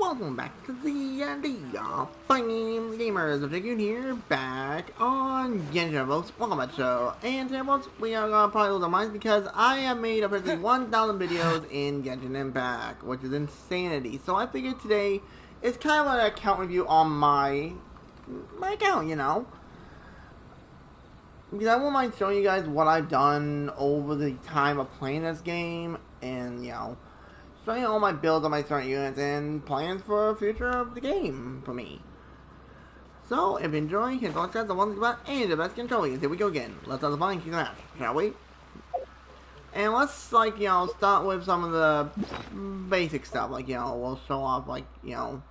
welcome back to the Fame Gamers. Again here, back on Genshin, folks. Welcome back to the show. And today, folks, we are gonna probably lose our minds because I have made apparently 1,000 videos in Genshin Impact, which is insanity. So I figured today it's kind of an account review on my account, you know. Because I won't mind showing you guys what I've done over the time of playing this game, and you know, showing all my builds on my certain units and plans for the future of the game for me. So, if you enjoy, hit the like button, the one about any of the best control games. Here we go again. Let's have the fun and kick the match, shall we? And let's, like, you know, start with some of the basic stuff. Like, you know, we'll show off, like, you know,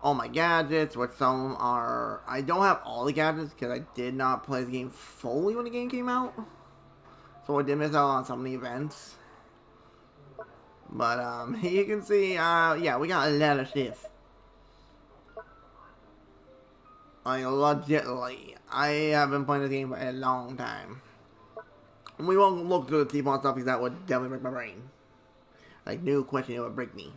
all my gadgets, which some are... I don't have all the gadgets because I did not play the game fully when the game came out. So I did miss out on some of the events. But, you can see, yeah, we got a lot of shit. Like, legitimately. I have been playing this game for a long time. We won't look through the T-Pon stuff because that would definitely break my brain. Like, new question, it would break me.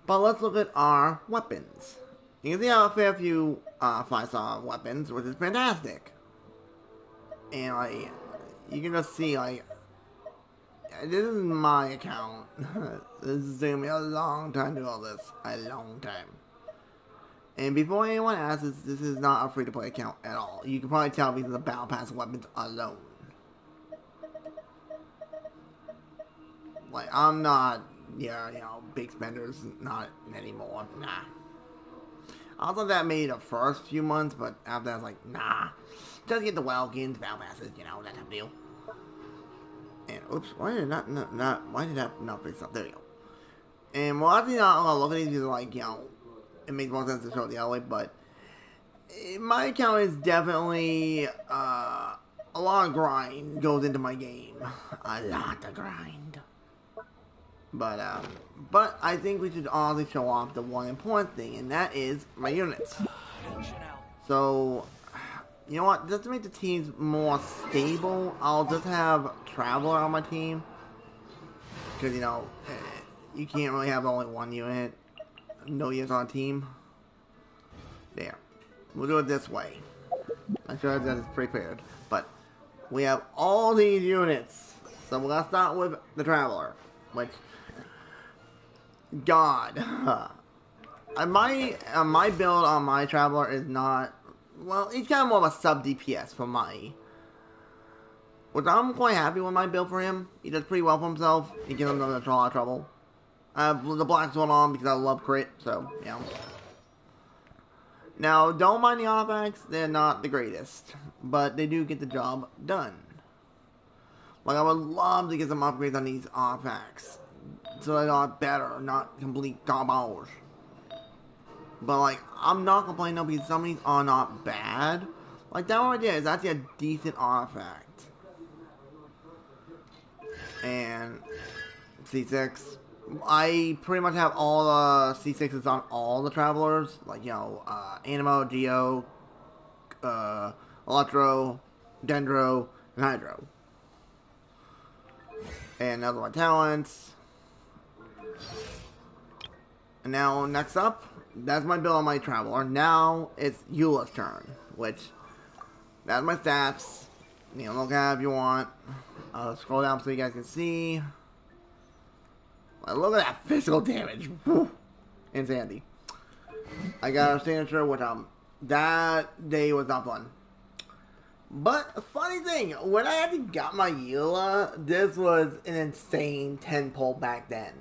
But let's look at our weapons. You can see I have a fair few 5-star weapons, which is fantastic. And, like, you can just see, like, this is my account. This is taking me a long time to do all this. A long time. And before anyone asks, this is not a free-to-play account at all. You can probably tell because of the Battle Pass weapons alone. Like, I'm not, yeah, you know, big spenders, not anymore. Nah. I thought that made the first few months, but after that, I was like, nah. Just get the Welkins, Battle Passes, you know, that type of deal. And, oops, why did that not fix up? There we go. And, well, I think I'll look at these because, like, you know, it makes more sense to show it the other way, but my account is definitely, a lot of grind goes into my game. A lot of grind. But I think we should honestly show off the one important thing, and that is my units. So, you know what, just to make the teams more stable, I'll just have Traveler on my team. Because, you know, you can't really have only one unit. No units on a team. There. We'll do it this way. I'm sure that is prepared. But, we have all these units. So we're gonna start with the Traveler. Which, God. My build on my Traveler is not... Well, he's kind of more of a sub-DPS for my... Which I'm quite happy with my build for him. He does pretty well for himself. He gives him a lot of trouble. I have the black one on because I love crit, so, you know. Now, don't mind the artifacts. They're not the greatest. But they do get the job done. Like, I would love to get some upgrades on these artifacts. So they're not better, not complete garbage. But, like, I'm not complaining though because some of these are not bad. Like, that one right there is actually a decent artifact. And C6. I pretty much have all the C6s on all the Travelers. Like, you know, Animo, Geo, Electro, Dendro, and Hydro. And those are my talents. And now, next up, that's my build on my Traveler. Now, it's Eula's turn, which, that's my stats. You know, look at it if you want. I'll scroll down so you guys can see. Look at that physical damage. Woo. Insanity. I got a signature, which, that day was not fun. But, funny thing, when I actually got my Eula, this was an insane 10 pull back then.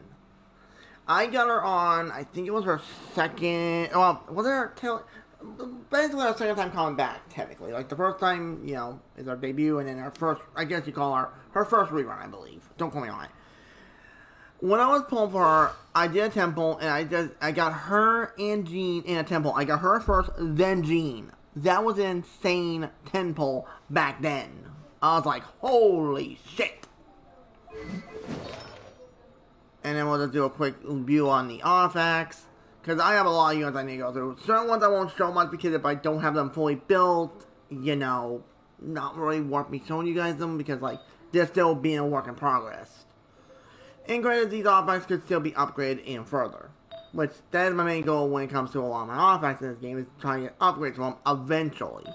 I got her on, I think it was her second, well, was it her, basically her second time coming back, technically. Like, the first time, you know, is her debut, and then her first, I guess you call her first rerun, I believe. Don't quote me on it. When I was pulling for her, I did a temple, and I got her and Jean in a temple. I got her first, then Jean. That was an insane 10 pull back then. I was like, holy shit. And then we'll just do a quick review on the artifacts. Because I have a lot of units I need to go through. Certain ones I won't show much because if I don't have them fully built, you know, not really worth me showing you guys them. Because, like, they're still being a work in progress. And granted, these artifacts could still be upgraded even further. Which, that is my main goal when it comes to a lot of my artifacts in this game, is trying to get upgrades from them eventually.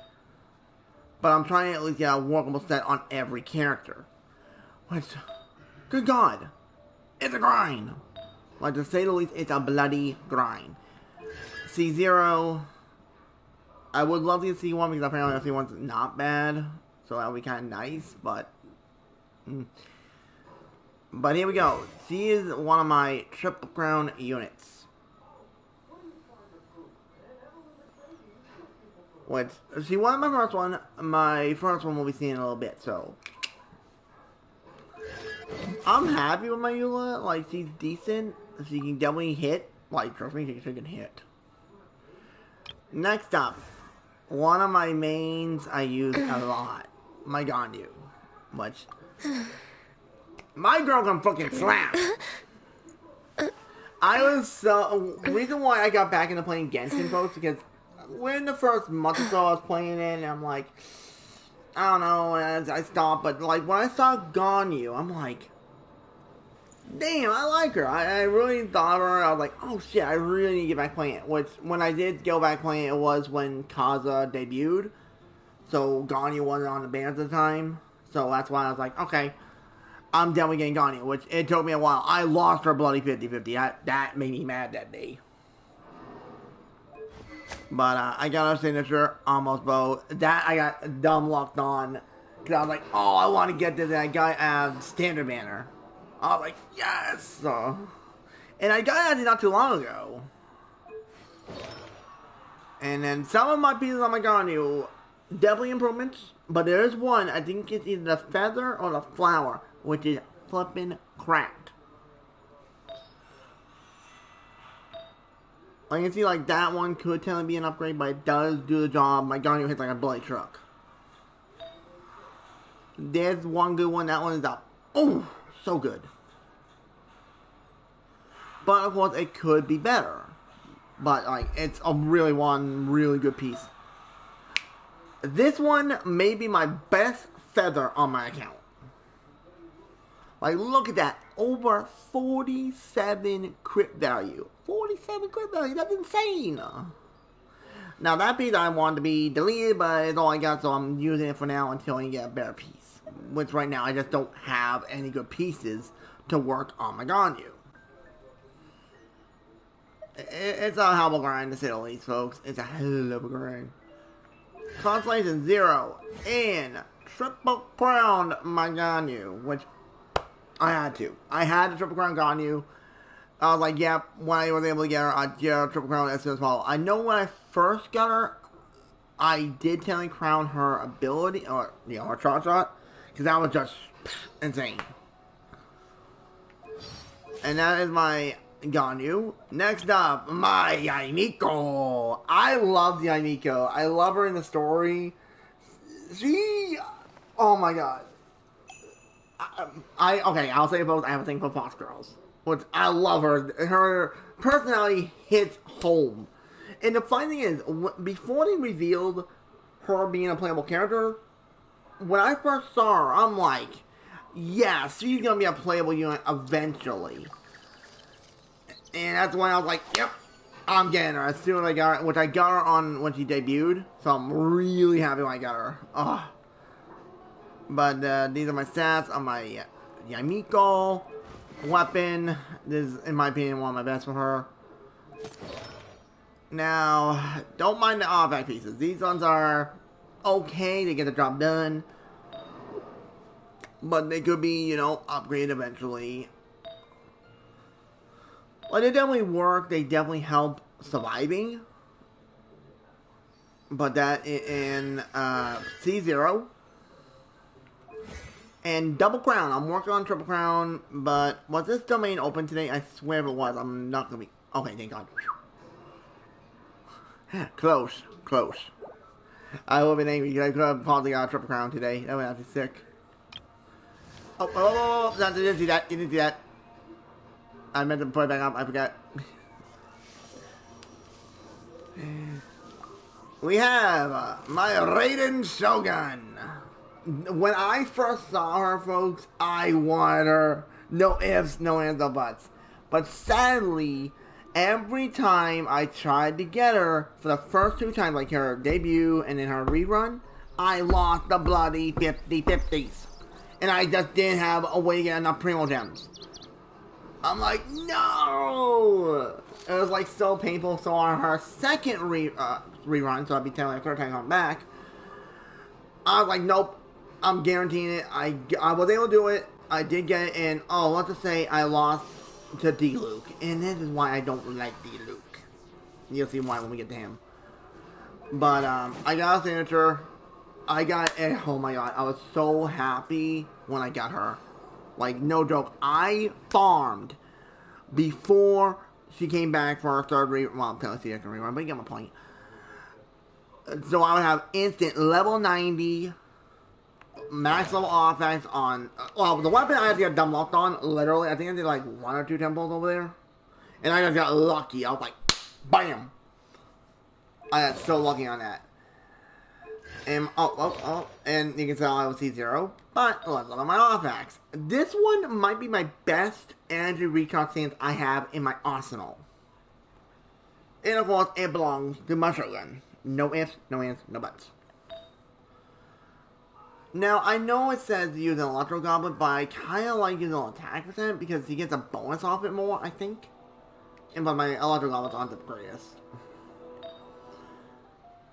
But I'm trying to at least get a workable set on every character. Which, good God, it's a grind. Like, to say the least, it's a bloody grind. C0, I would love to see C1 because apparently C1's not bad. So that would be kind of nice, but... But here we go. C is one of my Triple Crown units. Which, she wasn't my first one. My first one will be seen in a little bit, so. I'm happy with my Eula. Like, she's decent. She can definitely hit. Like, trust me, she can hit. Next up, one of my mains I use a lot. My Ganyu. Which, my girl can fucking slap. I was so... reason why I got back into playing Genshin, folks, because when the first month or so I was playing it, and I'm like, I don't know, and I stopped, but like, when I saw Ganyu, I'm like, damn, I like her. I really thought of her. I was like, oh shit, I really need to get back playing it. Which, when I did go back playing it, was when Kaza debuted. So, Ganyu wasn't on the band at the time. So, that's why I was like, okay, I'm definitely getting Ganyu. Which, it took me a while. I lost her bloody 50-50. That made me mad that day. But, I got her signature, almost bow. That, I got dumb locked on. Because I was like, oh, I want to get this. And I got standard banner. I was like, yes! And I got it not too long ago. And then some of my pieces on my Ganyu, definitely improvements. But there is one, I think it's either the feather or the flower, which is flippin' cracked. I can see like that one could technically be an upgrade, but it does do the job. My Ganyu hits like a bloody truck. There's one good one, that one is up. Oh, so good. But of course it could be better. But like, it's a really good piece. This one may be my best feather on my account. Like, look at that. Over 47 crit value. 47 crit value, that's insane. Now, that piece I wanted to be deleted, but it's all I got, so I'm using it for now until I get a better piece. Which right now, I just don't have any good pieces to work on my Ganyu. It's a hell of a grind, to say the least, folks. It's a hell of a grind. Constellation 0 and Triple Crown my Ganyu, which I had to. I had the Triple Crown Ganyu. I was like, yeah, when I was able to get her, I'd get her Triple Crown as soon as possible. I know when I first got her, I did technically crown her ability, or, you know, her charge shot, because that was just insane. And that is my Ganyu. Next up, my Yaimiko. I love the Yaimiko. I love her in the story. She, oh my god. Okay, I'll say both. I have a thing for Fox Girls. Which, I love her. Her personality hits home. And the funny thing is, before they revealed her being a playable character, when I first saw her, I'm like, yes, she's gonna be a playable unit eventually. And that's when I was like, yep, I'm getting her as soon as I got her, which I got her on when she debuted. So I'm really happy when I got her. Ugh. But these are my stats on my Yaimiko weapon. This is, in my opinion, one of my best for her. Now, don't mind the artifact pieces. These ones are okay to get the job done. But they could be, you know, upgraded eventually. Well, they definitely work. They definitely help surviving. But that in C0. And Double Crown. I'm working on Triple Crown. But was this domain open today? I swear if it was. I'm not going to be... Okay, thank God. Close. Close. I would have been angry because I could have probably got a Triple Crown today. That would have been sick. Oh, you didn't see that. You didn't see that. I meant to put it back up. I forgot. We have my Raiden Shogun. When I first saw her, folks, I wanted her No ifs, no ands, no buts. But sadly, every time I tried to get her, for the first 2 times, like her debut and then her rerun, I lost the bloody 50-50s. And I just didn't have a way to get enough Primo Gems. I'm like, no! It was like so painful. So on her second rerun, so I'd be telling her third time I'm back, I was like, nope, I'm guaranteeing it. I was able to do it. I did get it, and let's just say I lost to D-Luke. And this is why I don't like D-Luke. You'll see why when we get to him. But I got a signature. I got it. Oh my god, I was so happy when I got her. Like, no joke. I farmed before she came back for her third rerun. Well, I'm telling you, second rerun, but you get my point. So I would have instant level 90 max level offense on. Well, the weapon I had to get dumb locked on, literally. I think I did like 1 or 2 temples over there. And I just got lucky. I was like, bam! I got so lucky on that. And, and you can tell I was C0. But let's look at my offense. This one might be my best energy recharge stance I have in my arsenal. And of course, it belongs to my Shogun. No ifs, no ands, no buts. Now, I know it says use an Electro Goblet, but I kind of like using an attack percent because he gets a bonus off it more, I think. But my Electro Goblet's on the greatest.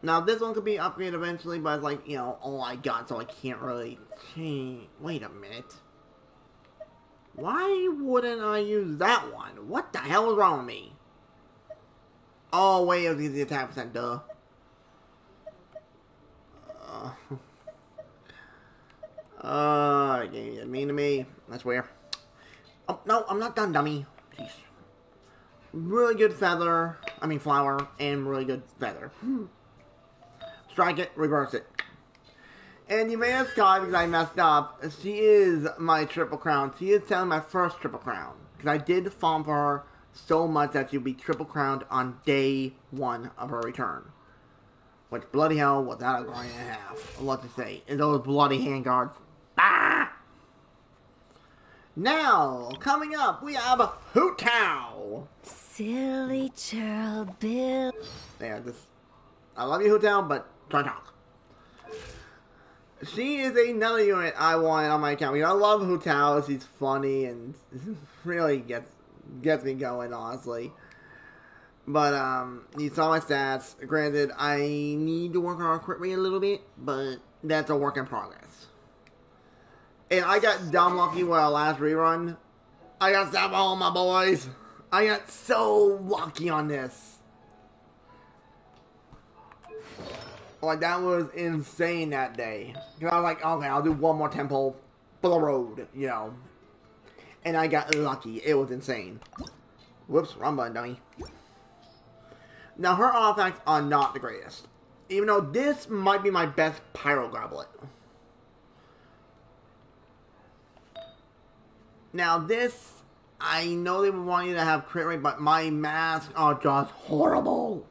Now, this one could be upgraded eventually, but it's like, all I got, so I can't really change. Wait a minute. Why wouldn't I use that one? What the hell is wrong with me? Oh, wait, it was the attack percent, duh. You mean to me? That's weird. Oh, no, I'm not done, dummy. Jeez. Really good feather. I mean, flower, and really good feather. Strike it, reverse it. And you may have Sky because I messed up. She is my triple crown. She is telling my first triple crown. Because I did farm for her so much that she'll be triple crowned on day 1 of her return. Which, bloody hell, was that a grind and a half. What to say. And those bloody handguards. Ah! Now, coming up, we have Hu Tao. Silly churl Bill. Yeah, I love you, Hu Tao, but try to talk. She is another unit I want on my account. I love Hu Tao. She's funny and really gets me going, honestly. But, you saw my stats. Granted, I need to work on our crit rate a little bit, but that's a work in progress. And I got dumb lucky with our last rerun. I got stabbed by all my boys. I got so lucky on this. Like, that was insane that day. Because I was like, okay, I'll do one more temple for the road, And I got lucky. It was insane. Whoops, wrong button, dummy. Now, her artifacts are not the greatest. Even though this might be my best Pyro Goblet. Now, this, I know they would want you to have crit rate, but my masks are just horrible.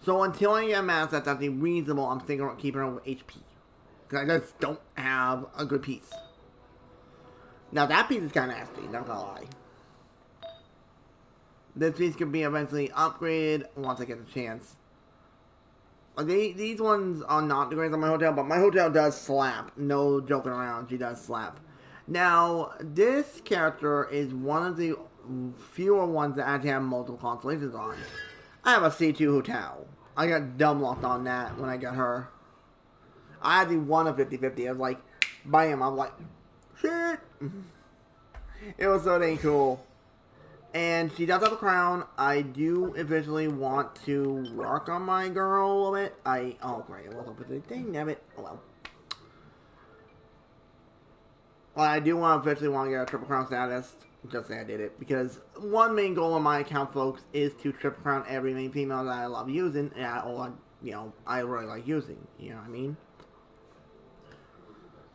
So until I get a mask that's actually reasonable, I'm thinking about keeping her with HP. Because I just don't have a good piece. Now, that piece is kind of nasty, not gonna lie. This piece could be eventually upgraded once I get the chance. These ones are not the greatest on my hotel, but my hotel does slap. No joking around, she does slap. Now, this character is one of the fewer ones that actually have multiple constellations on. I have a C2 hotel. I got dumb locked on that when I got her. I actually won a 50-50. I was like, bam, I'm like, shit. It was so dang cool. And she does have a crown. I do eventually want to work on my girl a little bit. Oh great, I wasn't with the thing, damn it. Oh well. Well, I do eventually want to get a triple crown status. Just say I did it. Because one main goal on my account, folks, is to triple crown every main female that I love using. Or, I really like using. You know what I mean?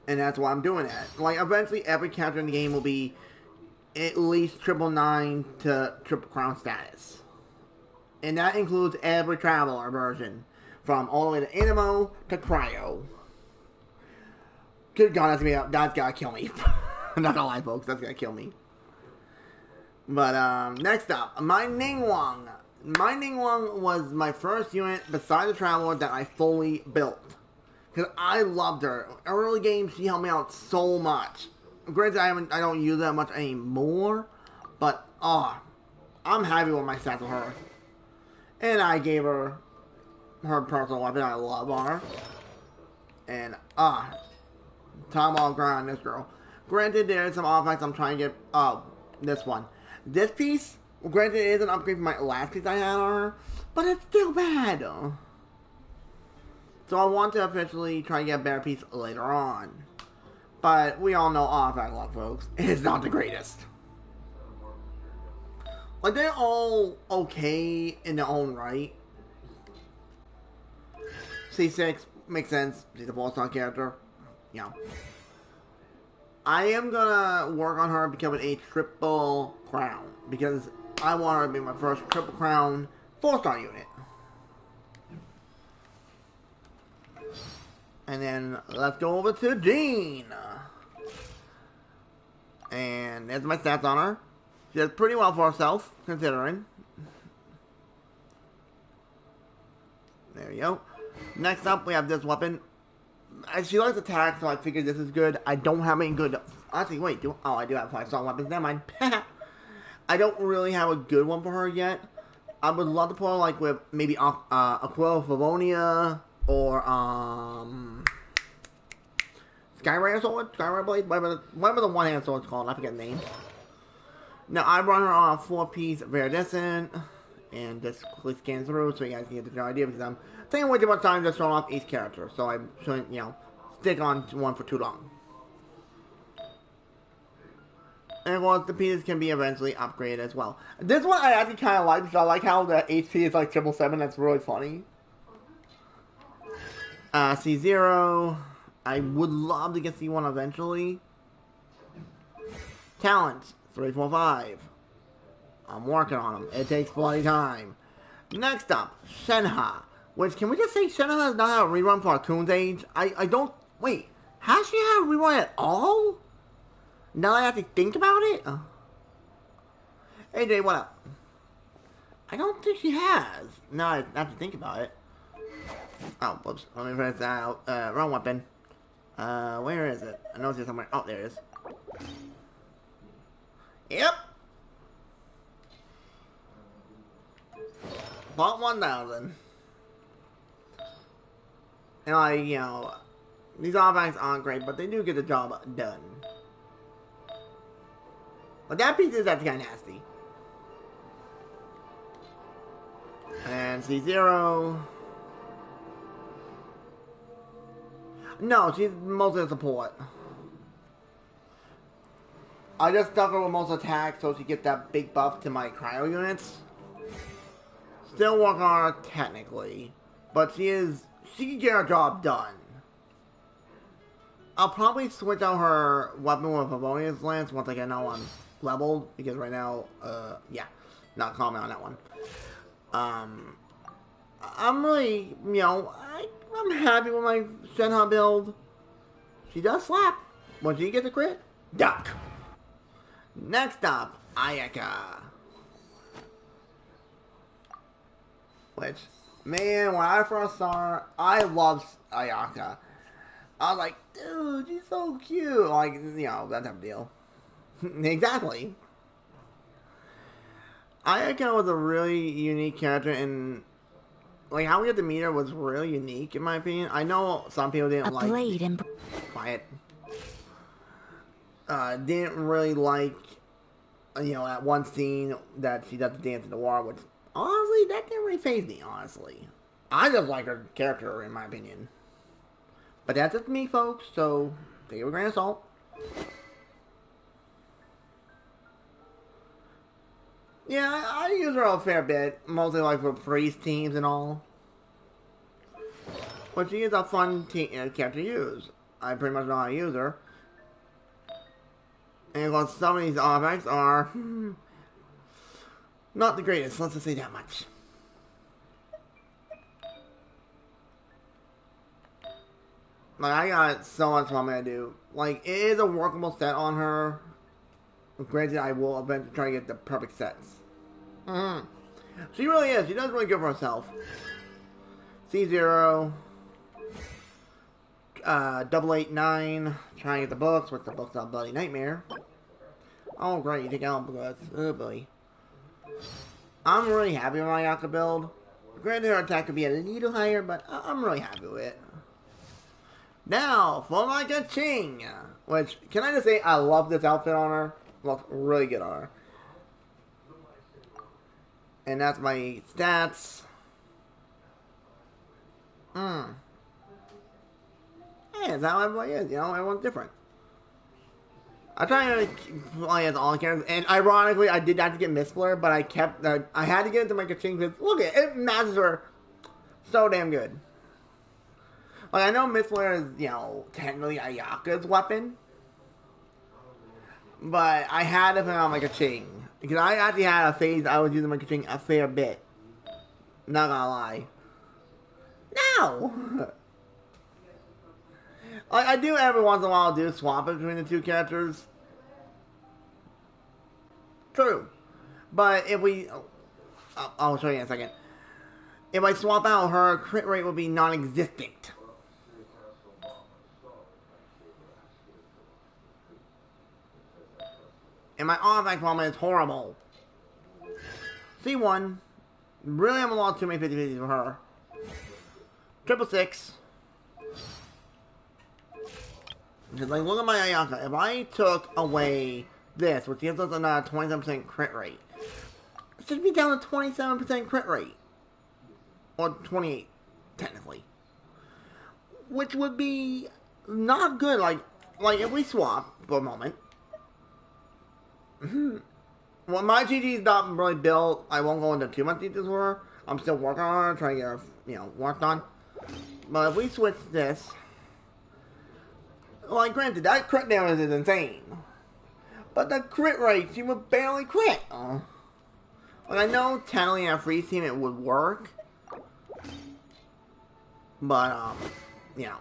And that's why I'm doing that. Like, eventually every character in the game will be at least 999 to triple crown status. And that includes every traveler version. From all the way to Inimo to Cryo. Good God, that's gotta kill me. Not gonna lie, folks, that's gonna kill me. But next up, my Ningguang. My Ningguang was my first unit beside the Traveler that I fully built. Because I loved her. Early game, she helped me out so much. Granted, I don't use that much anymore. But, I'm happy with my stats with her. And I gave her personal weapon I love on her. And, time all grind on this girl. Granted, there's some artifacts I'm trying to get, this one. This piece, granted, it is an upgrade from my last piece I had on her, but it's still bad. So I want to officially try and get a better piece later on. But we all know artifact luck, folks. It's not the greatest. Like, they're all okay in their own right. C6 makes sense. She's a 4-star character. Yeah. I am gonna work on her becoming a triple crown. Because I want her to be my first triple crown 4-star unit. And then let's go over to Jean. And there's my stats on her. She does pretty well for herself, considering. There we go. Next up, we have this weapon. She likes attack, so I figured this is good. I don't have any good... Actually, wait. I do have 5-star weapons. Never mind. I don't really have a good one for her yet. I would love to put her, like, with maybe Aquila Favonia or, Skywriter Sword? Skywriter Blade? Whatever the one-hand sword's called. I forget the name. Now, I run her on a 4-piece Viridescent, and just quickly scan through so you guys can get the general idea, because I'm taking way too much time just showing off each character, so I shouldn't, stick on one for too long. And of course, the pieces can be eventually upgraded as well. This one I actually kind of like, because I like how the HP is like 777, that's really funny. C0, I would love to get C1 eventually. Talents, 3, 4, 5. I'm working on them. It takes bloody time. Next up, Shenhe. Which, can we just say Shenhe has not had a rerun for Cartoon's Age? I don't... Wait, has she had a rerun at all? Now that I have to think about it? Hey, Jay, what up? I don't think she has. Now I have to think about it. Oh, whoops. Let me press that out. Wrong weapon. Where is it? I know it's here somewhere. Oh, there it is. Yep. Bought 1,000. And these artifacts aren't great, but they do get the job done. But that piece is actually kind of nasty. And C0. No, she's mostly a support. I just stuck her with most attack so she gets that big buff to my cryo units. Still working on her technically, but she can get her job done. I'll probably switch out her weapon with Favonia's Lance once I get now I'm leveled, because right now, yeah, not comment on that one. I'm really, I'm happy with my Shenhe build. She does slap. Once you get the crit, duck. Next up, Ayaka. Which, man, when I first saw her, I loved Ayaka. I was like, dude, she's so cute. Like, that type of deal. Exactly. Ayaka was a really unique character, and like how we had to meet her was really unique in my opinion. I know some people didn't like quiet. Didn't really like that one scene that she does the dance in the water, which honestly that didn't really faze me, honestly. I just like her character in my opinion. But that's just me, folks, so take it with a grain of salt. Yeah, I use her a fair bit, mostly like for freeze teams and all. But she is a fun character to use. I pretty much know how to use her. And of course, some of these artifacts are not the greatest, let's just say that much. Like, I got so much fun to do. Like, it is a workable set on her. Granted, I will eventually try to get the perfect sets. Mm-hmm. She really is. She does really good for herself. C0. 889. Trying to get the books. With the books on Bloody Nightmare. Oh, great. You take out books. Oh, boy. I'm really happy with my Yaka build. Granted, her attack could be a little higher, but I'm really happy with it. Now, for my Genshin. Which, can I just say, I love this outfit on her. Looks really good on her. And that's my stats. Yeah, that's how everybody is, you know, everyone's different. I try to play as all characters, and ironically, I did have to get Mistblur, but I kept, I had to get into my Genshin because, look at it, it matches her so damn good. Like, I know Mistblur is, you know, technically Ayaka's weapon, but I had to put on my Genshin. Because I actually had a phase I was using my Genshin a fair bit. Not gonna lie. No! Like, I do every once in a while do swap it between the two characters. True. But if we... I'll show you in a second. If I swap out, her crit rate will be non-existent. And my automatic moment is horrible. C1. Really haven't lost too many 50-50s for her. 666. Because, like, look at my Ayaka. If I took away this, which gives us a 27% crit rate, it should be down to 27% crit rate. Or 28, technically. Which would be not good. Like if we swap for a moment. Well, my GG is not really built. I won't go into too much details for her. I'm still working on her, trying to get her, you know, worked on. But if we switch this... Like, granted, that crit damage is insane. But the crit rate, she would barely crit. Like, I know technically in a freeze team it would work. But, you know.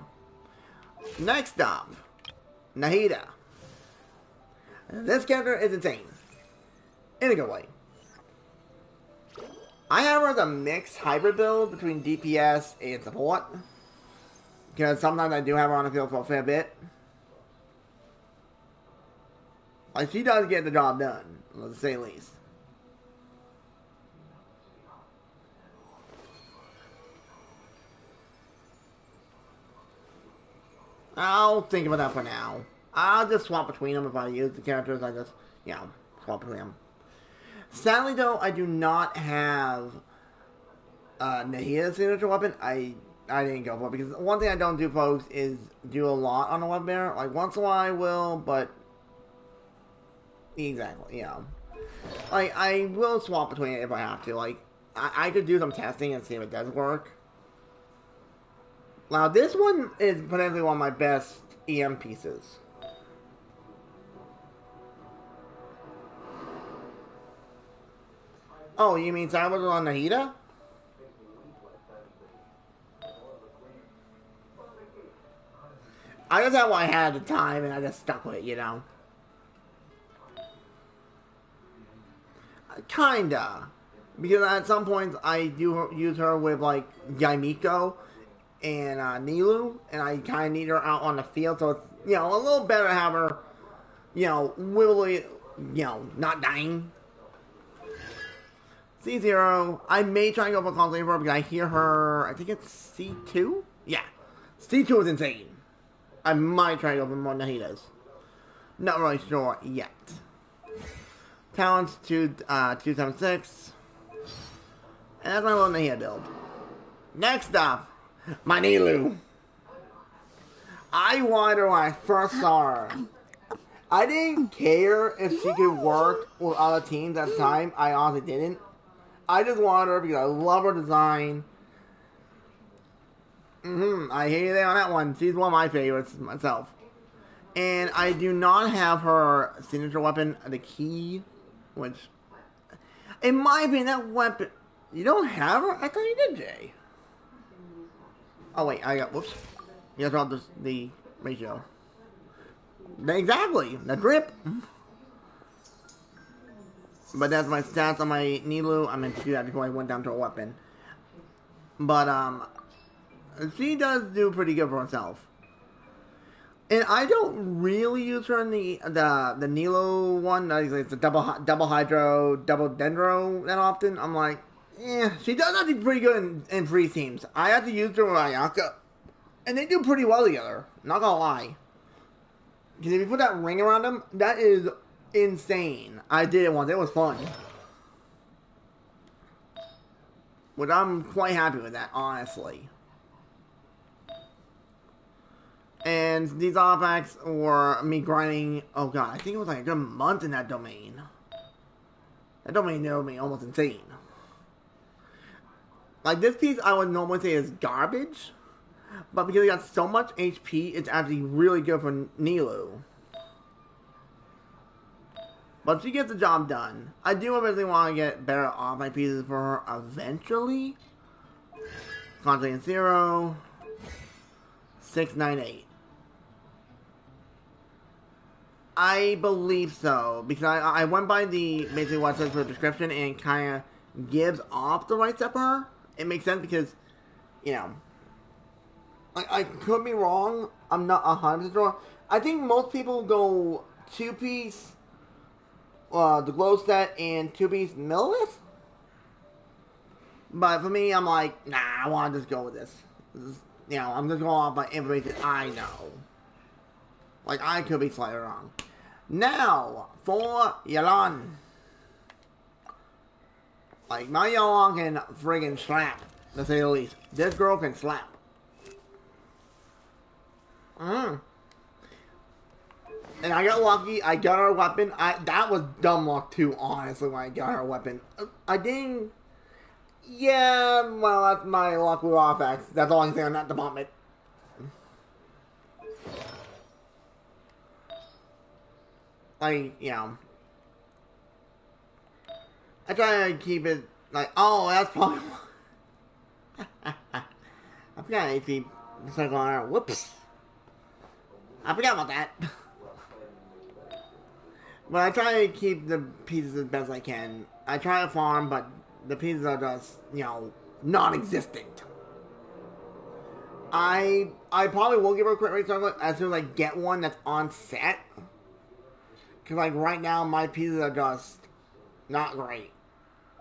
Next up, Nahida. This character is insane. In a good way. I have her as a mixed hybrid build between DPS and support. Because sometimes I do have her on the field for a fair bit. Like, she does get the job done, let's say least. I'll think about that for now. I'll just swap between them if I use the characters. I just, you know, swap between them. Sadly, though, I do not have Nahida's signature weapon. I didn't go for it because one thing I don't do, folks, is do a lot on the weapon bearer. Like, once in a while I will, but... Exactly, yeah. Like, I will swap between it if I have to. Like, I could do some testing and see if it does work. Now, this one is potentially one of my best EM pieces. Oh, you mean Cyber on Nahida? I just had what I had at the time, and I just stuck with it, you know? Kinda. Because at some points, I do use her with, like, Yaimiko and Nilu, and I kind of need her out on the field, so it's, you know, a little better to have her, you know, wibbly, you know, not dying. C0, I may try and go for Constantly for her because I hear her, I think it's C2? Yeah. C2 is insane. I might try to go for more Nahidas. Not really sure yet. Talents 276. And that's my little Nahida build. Next up, my Nilu. I wanted her when I first saw her. I didn't care if she could work with other teams at the time. I honestly didn't. I just wanted her because I love her design. I hate you there on that one. She's one of my favorites myself. And I do not have her signature weapon, the key, which, in my opinion, that weapon, you don't have her? I thought you did, Jay. Oh, wait, whoops. You have to drop the ratio. Exactly, the drip. But that's my stats on my Nilu. I meant to do that before I went down to a weapon. But she does do pretty good for herself. And I don't really use her in the Nilo one. It's the double hydro, double dendro that often. I'm like, she does actually pretty good in free teams. I have to use her with Ayaka, and they do pretty well together. Not gonna lie. Because if you put that ring around them, that is insane. I did it once. It was fun. But I'm quite happy with that, honestly. And these artifacts were me grinding, oh god, I think it was like a good month in that domain. That domain drove me almost insane. Like, this piece I would normally say is garbage, but because it got so much HP, it's actually really good for Nilu. But she gets the job done. I do eventually want to get better artifact pieces for her eventually. Contact 0, 698. I believe so, because I went by the basically what it says for the description and kind of gives off the right step for her. It makes sense because, you know, I could be wrong. I'm not 100% sure. I think most people go 2-piece, the glow set, and 2-piece Millith. But for me, I'm like, nah, I want to just go with this. You know, I'm just going off by information I know. Like, I could be slightly wrong. Now, for Yelan. Like, my Yelan can friggin' slap, to say the least. This girl can slap. And I got lucky. I got her a weapon. That was dumb luck, too, honestly, when I got her a weapon. I didn't... Yeah, well, that's my luck with artifacts. That's all I can say on that department. Like, you know, I try to keep it like, oh, that's probably. I forgot AP circle on her. Whoops. I forgot about that. But I try to keep the pieces as best I can. I try to farm, but the pieces are just, you know, non-existent. I probably will give her a crit rate circle as soon as I get one that's on set. Because, like, right now, my pieces are just not great,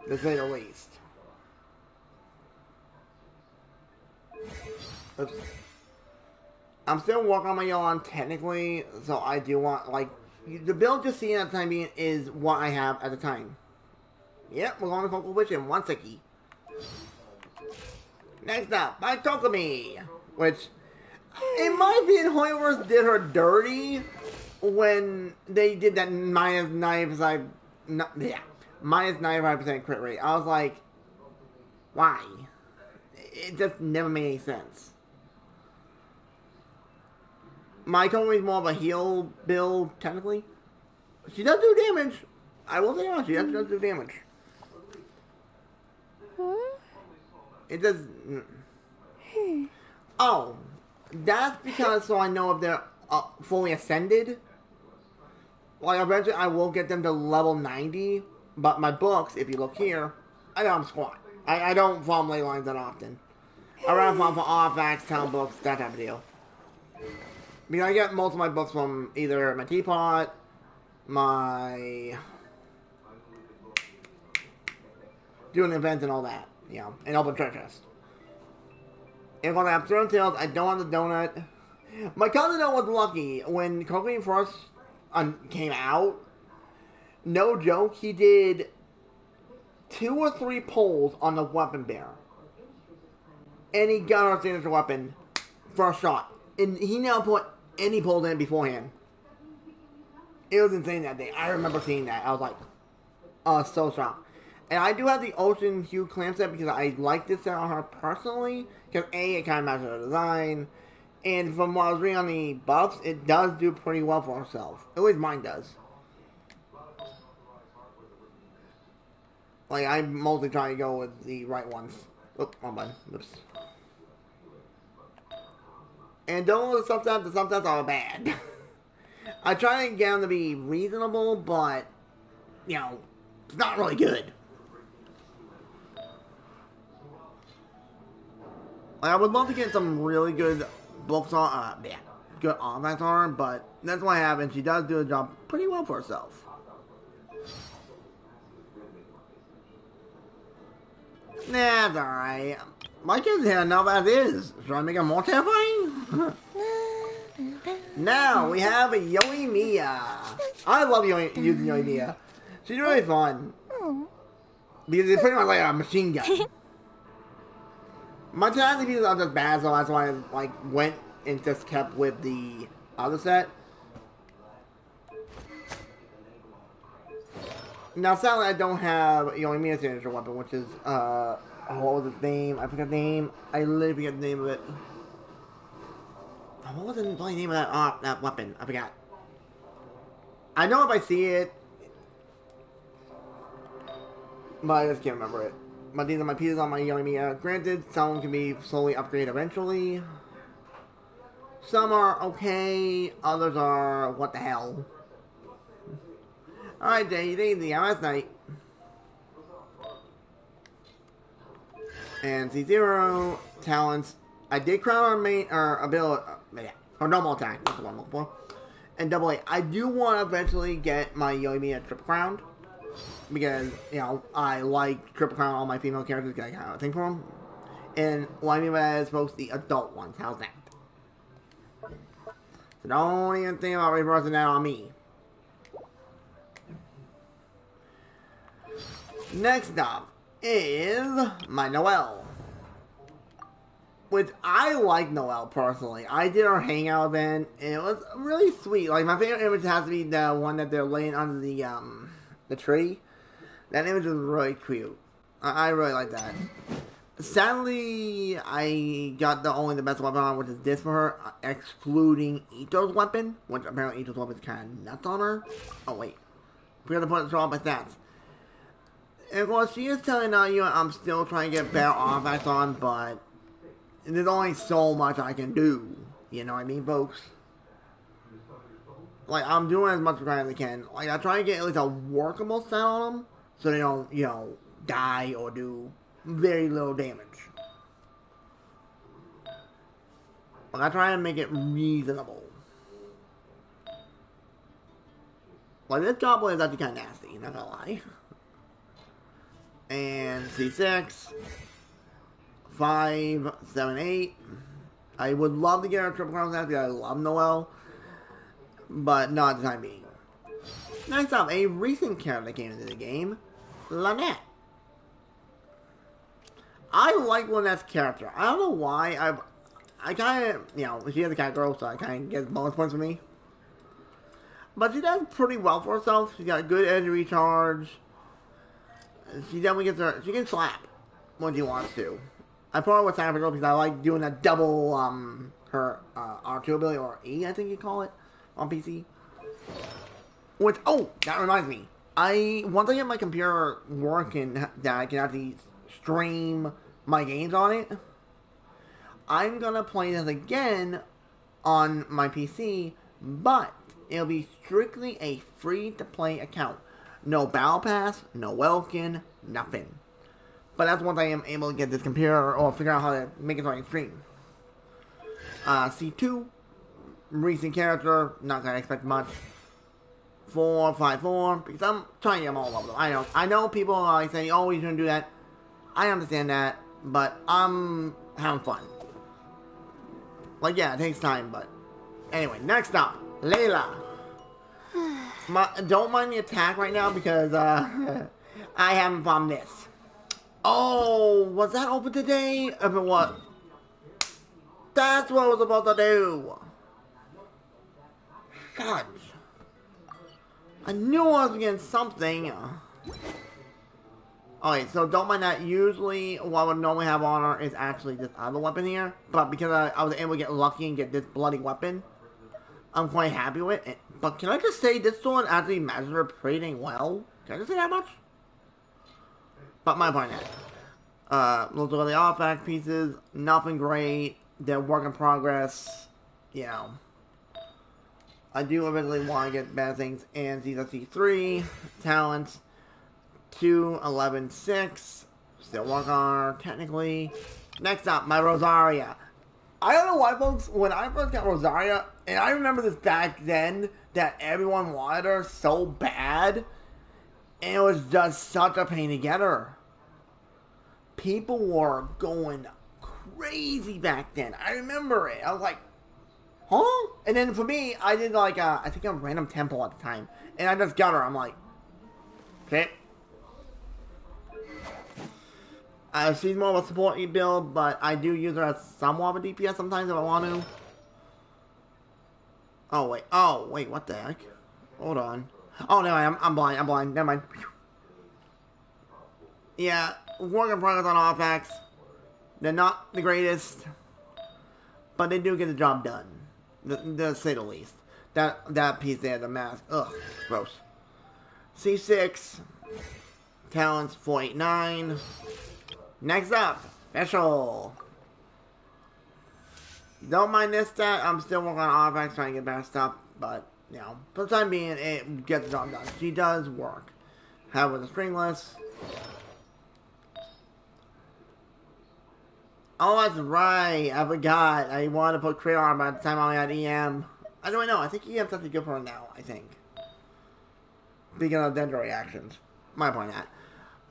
to say the least. Oops. I'm still working on my Yelan technically, so I do want, like, the build you're seeing at the time being is what I have at the time. Yep, we're going to Focal Vision, 1 seckie. Next up, by Tokumi, which, in my opinion, Hoyoverse did her dirty when they did that minus 95%, minus 95% crit rate. I was like, why? It just never made any sense. My Tokumi is more of a heal build, technically. She does do damage. I will say that, she does do damage. It does... Oh, that's because so I know if they're fully ascended. Like, eventually I will get them to level 90, but my books, if you look here, I don't squat. I don't farm ley lines that often. I rather farm for artifacts, town books, that type of deal. Because I get most of my books from either my teapot, my... doing events and all that, you know, and open treasure chest. And when I have Throne Tails, I don't want the donut. My cousin was lucky when Cocaine first came out. No joke, he did 2 or 3 pulls on the weapon bear. And he got our signature weapon first shot. And he never put any pulls in beforehand. It was insane that day. I remember seeing that. I was like, so shocked. And I do have the Ocean Hue clamp set because I like this set on her personally. Because A, it kind of matches her design. And from what I was reading on the buffs, it does do pretty well for herself. At least mine does. Like, I'm mostly trying to go with the right ones. Oop, wrong button. Oops. And those sometimes are bad. I try to get them to be reasonable, but, you know, it's not really good. Like, I would love to get some really good books on, yeah, good artifacts on her, but that's what happened. She does do the job pretty well for herself. Nah, that's alright. My kid's here enough as is. Should I make it more terrifying? Now we have Yoimiya. I love using Yoimiya. She's really fun. Because it's pretty much like a machine gun. My talented pieces are just bad, so that's why I like went and just kept with the other set. Now, sadly, I don't have Yoimiya's signature weapon, which is what was its name? I forgot the name. I literally forget the name of it. What was the bloody name of that weapon? I forgot. I know if I see it, but I just can't remember it. But these are my pieces on my Yoimiya. Granted, some can be slowly upgraded eventually. Some are okay, others are what the hell. Alright, day the last night. And C0 talents. I did crown our main ability, or normal attack, that's what I'm looking for. And double A. I do want to eventually get my Yoimiya triple crowned. Because, you know, I like triple crown all my female characters because I kind of think for them. And what I mean by that is supposed to be adult ones. How's that? So don't even think about reversing that on me. Next up is my Noelle. Which I like Noelle personally. I did our hangout event and it was really sweet. Like my favorite image has to be the one that they're laying under the tree. That image is really cute. I really like that. Sadly, I got only the best weapon on, which is this for her, excluding Ito's weapon, which apparently Ito's weapon is kind of nuts on her. Oh wait, forgot to put it on my stats. And of course, she is telling you I'm still trying to get better artifacts on, but there's only so much I can do. You know what I mean, folks? Like, I'm doing as much as I can. Like, I try to get at least a workable set on them, so they don't, you know, die or do very little damage. Like, I try to make it reasonable. Like, this goblin is actually kind of nasty, not gonna lie. And C6, 5, 7, 8. I would love to get her triple crown because I love Noelle, but not at the time being. Next up, a recent character that came into the game, Lynette. I like Lynette's character. I don't know why. I kind of, you know, she is a cat girl, so I kind of get bonus points for me. But she does pretty well for herself. She's got good energy recharge. She definitely gets her. She can slap when she wants to. I probably would slap her because I like doing a double her R2 ability, or E, I think you call it, on PC. Which, oh, that reminds me. Once I get my computer working, that I can actually stream my games on it, I'm gonna play this again on my PC, but it'll be strictly a free-to-play account. No Battle Pass, no Welkin, nothing. But that's once I am able to get this computer or figure out how to make it so I can stream. C2, recent character, not gonna expect much. 4, 5, 4, because I'm trying to get them all over them. I know people are like saying, oh, you shouldn't do that. I understand that, but I'm having fun. Like, yeah, it takes time, but... Anyway, next up, Layla. Don't mind the attack right now, because, I haven't found this. Oh, was that open today? If it was... That's what I was supposed to do. God. I knew I was getting something. Alright, so don't mind that. Usually, what I would normally have on her is actually this other weapon here. But because I was able to get lucky and get this bloody weapon, I'm quite happy with it. But can I just say, this sword actually matches her pretty dang well? Can I just say that much? But my point is, let's look at the artifact pieces. Nothing great. They're work in progress. you know, I do eventually want to get bad things. And CC 3 talents 211.6. Still working on her technically. Next up, my Rosaria. I don't know why, folks. When I first got Rosaria, and I remember this back then, that everyone wanted her so bad, and it was just such a pain to get her. People were going crazy back then. I remember it. I was like, huh? And then for me, I did like I think a random temple at the time, and I just got her. I'm like, okay. She's more of a support build, but I do use her as somewhat of a DPS sometimes if I want to. Oh wait, what the heck? Hold on. Oh no, I'm blind. Never mind. Yeah, work in progress on offhacks. They're not the greatest, but they do get the job done. To say the least. That piece there, the mask. Ugh, gross. C6, talents 489. Next up, special. Don't mind this stat. I'm still working on offhacks trying to get better stuff, but you know, for the time being, it gets the job done. She does work. Have with the stringless. Oh, that's right. I forgot. I wanted to put crit armor by the time I only had EM. I don't know. I think EM's something good for her now, I think. Speaking of Dendro reactions. My point at.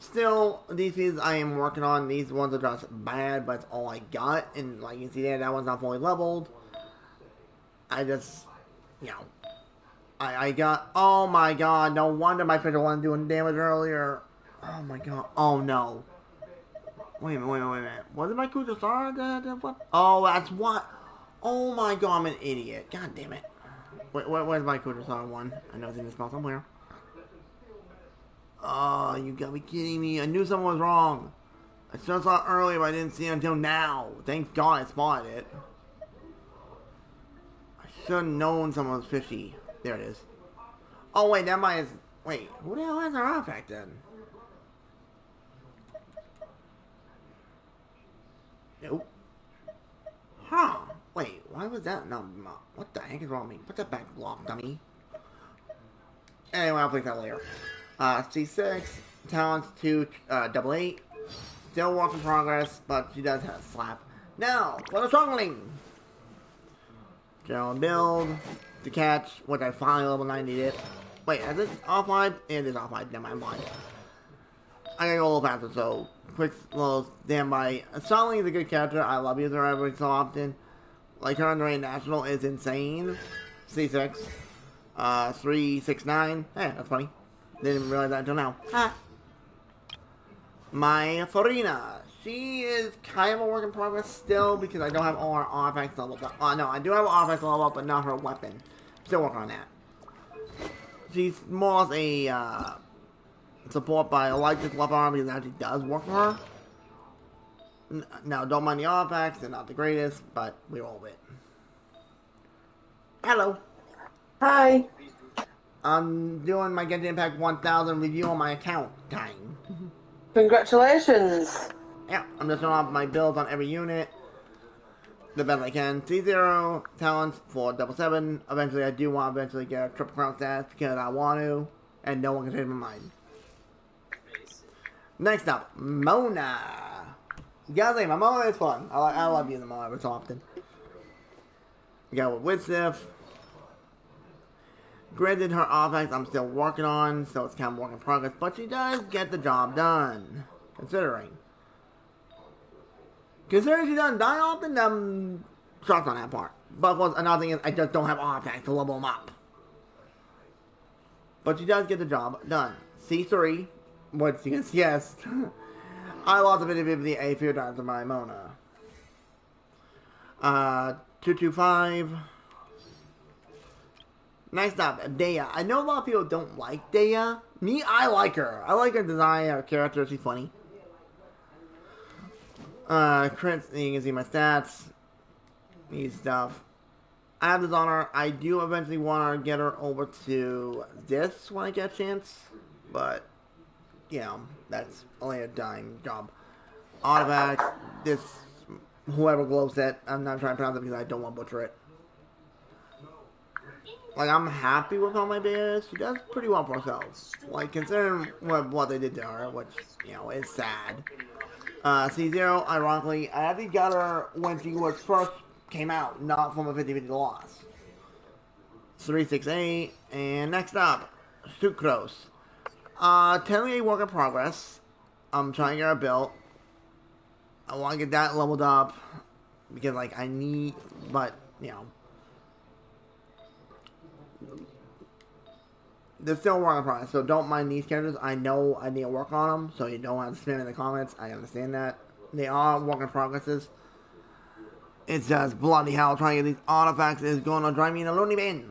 Still, these pieces I am working on. These ones are just bad, but it's all I got. And like you can see there, that one's not fully leveled. I just, you know. I got, oh my god. No wonder my finger wasn't doing damage earlier. Oh my god. Oh no. Wait a minute. Was it my Kutasara that oh, that's what? Oh my god, I'm an idiot. God damn it. Where's my Kutasara one? I know it's in this spot somewhere. Oh, you gotta be kidding me. I knew something was wrong. I should have saw it earlier, but I didn't see it until now. Thank God I spotted it. I should have known someone was fishy. There it is. Oh, wait, that might... Wait, who the hell has our artifact then? Nope. Huh. Wait, why was that? No, what the heck is wrong with me? Put that back block, dummy. Anyway, I'll fix that later. C6, talents 288. Still work in progress, but she does have a slap. Now, for the struggling. General build to catch, which I finally level 90 it. Wait, is it offline? It is offline. Never mind, I'm blind. I gotta go a little faster, so quick little standby. Stalling is a good character. I love using her every so often. Like her on the Rain National is insane. C6. 369. Hey, that's funny. Didn't realize that until now. Ha! My Farina. She is kind of a work in progress still because I don't have all her artifacts leveled up. No, I do have artifacts leveled up, but not her weapon. Still working on that. She's more as a support, but I like this weapon arm because it actually does work for her. Now, don't mind the artifacts, they're not the greatest, but we roll with it. Hello. Hi. I'm doing my Genshin Impact 1000 review on my account time. Congratulations. Yeah, I'm just showing off my builds on every unit the best I can. C0 talents for double 7. Eventually, I do want to eventually get a triple crown status because I want to, and no one can change my mind. Next up, Mona. You gotta say, my Mona is fun. I love using Mona every so often. We got with Widstiff. Granted, her offense I'm still working on, so it's kind of work in progress, but she does get the job done. Considering she doesn't die often, shocked on that part. But another thing is, I just don't have offense to level them up. But she does get the job done. C3, which you can yes. I lost a bit of a few times to my Mona. 225. Next up, Daya. I know a lot of people don't like Daya. Me, I like her. I like her design, her character. She's funny. Crits, you can see my stats. These stuff. I have this on her. I do eventually want to get her over to this when I get a chance. But, you know, that's only a dime job. Artifact, this, whoever glows it. I'm not trying to pronounce it because I don't want to butcher it. Like, I'm happy with how my bear is. She does pretty well for herself. Like, considering what they did to her, which, you know, is sad. C0, ironically, I actually got her when she was first came out, not from a 50-50 loss. 368, and next up, Sucrose. Technically a work in progress. I'm trying to get her built. I want to get that leveled up, because, like, I need, but, you know. They're still work in progress, so don't mind these characters. I know I need to work on them, so you don't have to spam in the comments. I understand that. They are work in progresses. It's just bloody hell trying to get these artifacts is going to drive me in a loony bin.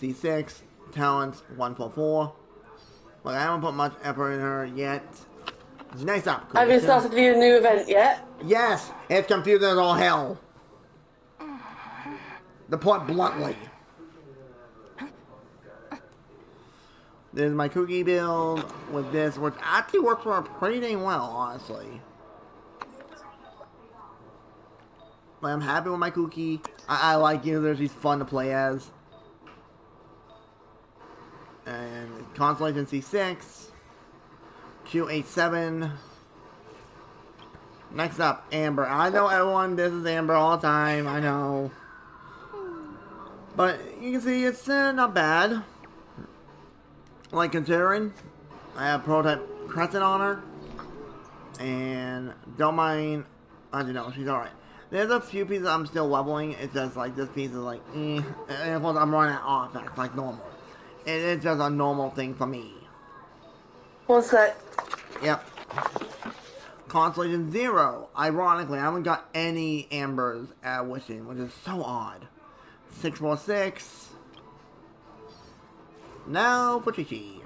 C6, talents, 144. But I haven't put much effort in her yet. Next up, Have you started the new event yet? Yes, it's confusing as all hell. To put bluntly. There's my cookie build with this, which actually works for her pretty dang well, honestly. But I'm happy with my cookie. I like users, he's fun to play as. And Constellation C6. Q87. Next up, Amber. I know everyone, this is Amber all the time, I know. But you can see it's not bad. Like, considering I have prototype Crescent on her. And don't mind, I don't know, she's alright. There's a few pieces I'm still leveling. It's just like this piece is like, And of course, I'm running out of effects like normal. It's just a normal thing for me. 1 sec. Yep. Constellation 0. Ironically, I haven't got any Ambers at Wishing, which is so odd. 646. Now for Chi-Chi.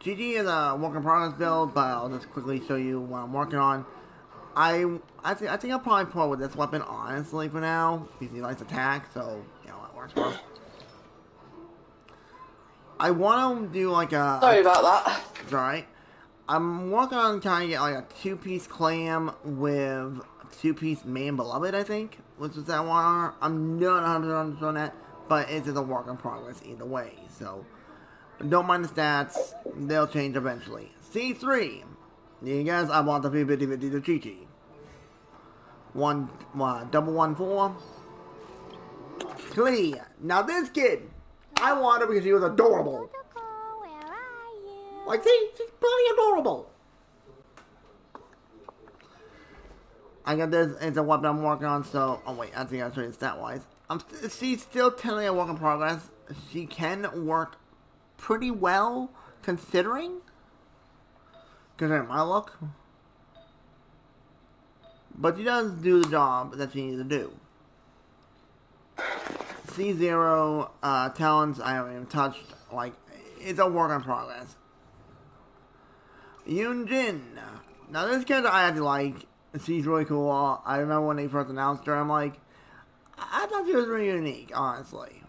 Chi-Chi is a work in progress build, but I'll just quickly show you what I'm working on. I think I'll probably pull with this weapon, honestly, for now, because he likes attack, so, you know, it works for him. I want to do like a... Sorry about that. It's alright. I'm working on trying to get like a 2-piece clam with 2-piece main beloved, I think, which is that one. I'm not 100% on that, but it's just a work in progress either way, so don't mind the stats, they'll change eventually. C3. You guys, I want the 50-50 to Chi-Chi. 1-4. Klee. Now this kid, I want her because she was adorable. Like, see, she's pretty adorable. I got this, it's a weapon I'm working on, so, oh wait, I think I'll show you stat-wise. She's still technically a work in progress. She can work pretty well, considering my look. But she does do the job that she needs to do. C0, talents, I haven't even touched, like, it's a work in progress. Yunjin. Now this character I actually like. She's really cool. I remember when they first announced her, I'm like, I thought she was really unique, honestly.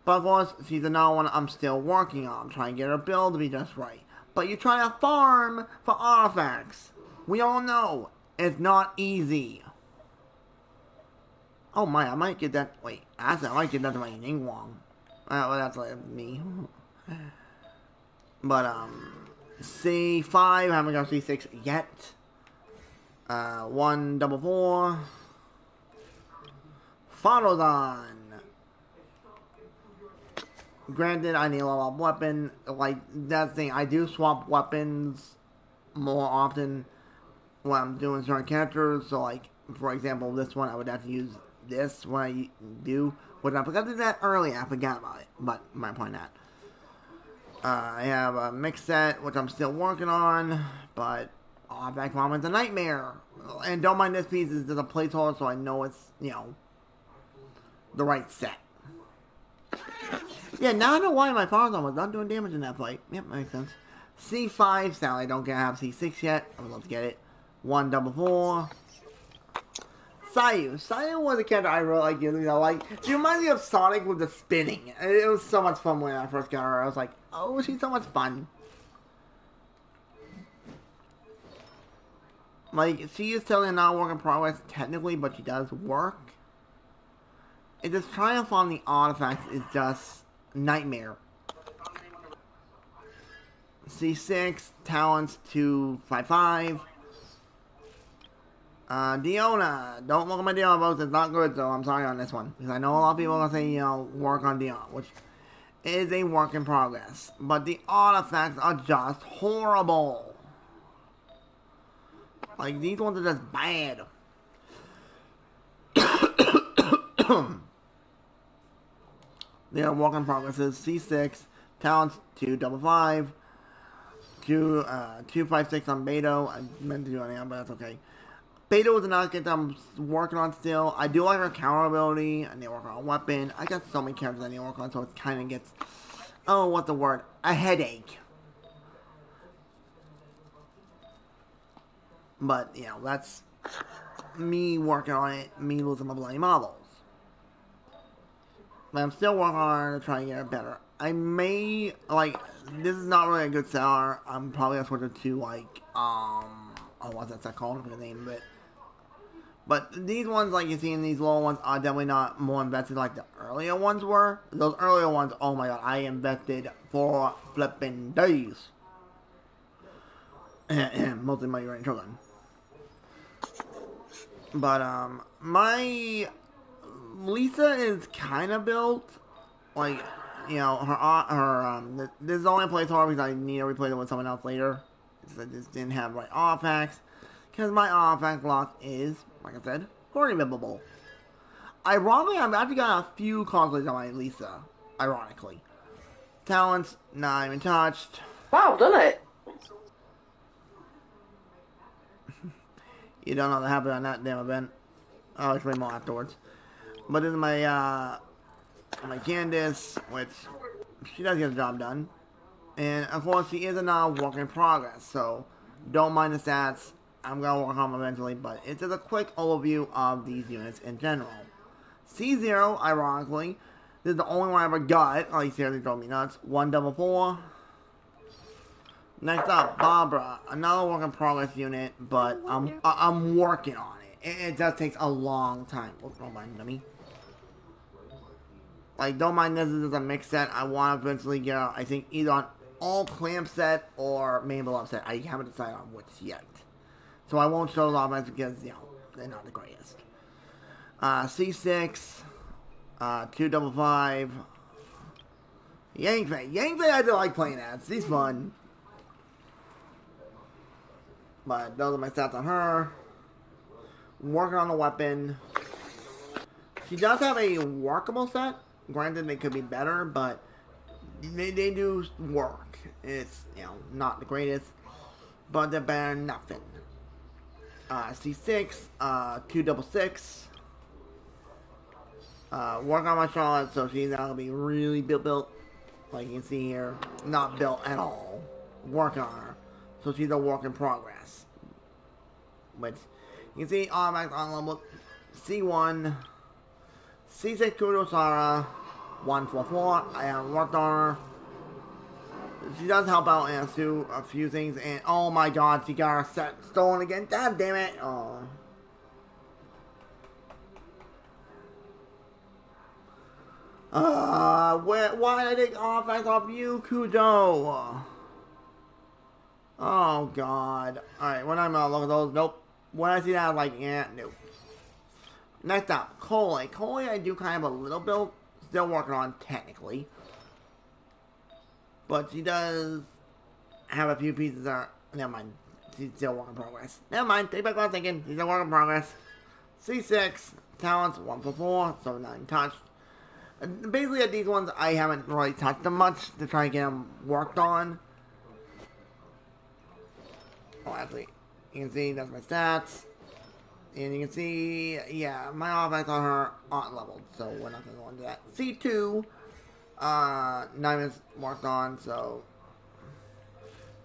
But of course, she's another one I'm still working on. I'm trying to get her build to be just right. But you try to farm for artifacts. We all know it's not easy. Oh my, I might get that. Wait, actually, I might get that to my Ningguang. Well, that's like me. But, C5, I haven't got C6 yet. 1-4. Follows on. Granted, I need a level up weapon. Like, that's the thing. I do swap weapons more often when I'm doing certain characters. So, like, for example, this one, I would have to use this when I do. Which I forgot to do that earlier. I forgot about it. But, my point that. I have a mix set, which I'm still working on. But, back mom is a nightmare. And don't mind this piece. It's just a placeholder, so I know it's, you know, the right set. Yeah, now I know why my Farazan was not doing damage in that fight. Yep, makes sense. C5, sadly I don't have C6 yet. I would love to get it. 1-4. Sayu. Sayu was a character I really like using. You know, like, she reminds me of Sonic with the spinning. It was so much fun when I first got her. I was like, oh, she's so much fun. Like, she is totally not a work in progress technically, but she does work. It just triumph on the artifacts is just nightmare. C6, talents 255. Diona. Don't look at my Diona votes. It's not good, so I'm sorry on this one. Because I know a lot of people are going to say, you know, work on Diona, which is a work in progress. But the artifacts are just horrible. Like, these ones are just bad. They are work in progresses. C6, talents 255. 256 on Beto. I meant to do anything, but that's okay. Beto is another kid that I'm working on still. I do like her counter ability. I need to work on a weapon. I got so many characters I need to work on, so it kind of gets, oh, what's the word? A headache. But, you know, that's me working on it, me losing my bloody marbles. But I'm still working on her to try and get her better. I may, like, this is not really a good seller. I'm probably going to switch it to, like, oh, what's that called? I forget the name of it. But these ones, like you see in these lower ones, are definitely not more invested like the earlier ones were. Those earlier ones, oh my god, I invested for flipping days. Mostly my uranium children. But, my Lisa is kind of built, like, you know, this is only a placeholder because I need to replace it with someone else later. I just didn't have the right artifacts. Because my artifact lock is, like I said, horrible. Ironically, I've actually got a few conflicts on my Lisa. Ironically. Talents, not even touched. Wow, done it. You don't know what happened on that damn event. I'll explain more afterwards. But this is my Candace, which she does get the job done. And of course, she is a work in progress, so don't mind the stats. I'm going to work on them eventually, but it's just a quick overview of these units in general. C0, ironically, this is the only one I ever got. Oh, you seriously drove me nuts. 144. Next up, Barbara, another work in progress unit, but I'm working on it. It just takes a long time. Oh, don't mind me. Like, don't mind this is a mix set. I want to eventually get out, I think, either on all clamp set or main below set. I haven't decided on which yet. So I won't show those offense because, you know, they're not the greatest. C6, 255. Yangfei I do like playing as. He's fun. But those are my stats on her. Working on the weapon. She does have a workable set. Granted, they could be better, but they do work. It's, you know, not the greatest, but they're better than nothing. C6, 266. Work on my Charlotte, so she's not gonna be really built. Like you can see here, not built at all. Work on her, so she's a work in progress. Which you can see automatic on level C1, C6 Kudosara, 144. I have worked on her. She does help out and do a few things, and oh my god, she got her set stolen again. God damn it! Oh. Why did I take offense off you, Kudo? Oh god. Alright, when I'm look at those, nope. When I see that, I'm like, yeah, nope. Next up, Coley. Coley, I do kind of a little bit, still working on technically. But she does have a few pieces that are, never mind. She's still work in progress. Never mind, take back what I'm thinking. She's still work in progress. C6, talents, 144, so not even touched. Basically, at these ones, I haven't really touched them much to try and get them worked on. Oh, actually, you can see that's my stats. And you can see, yeah, my offense on her aren't leveled, so we're not going to go into that. C2, 9 minutes worked on, so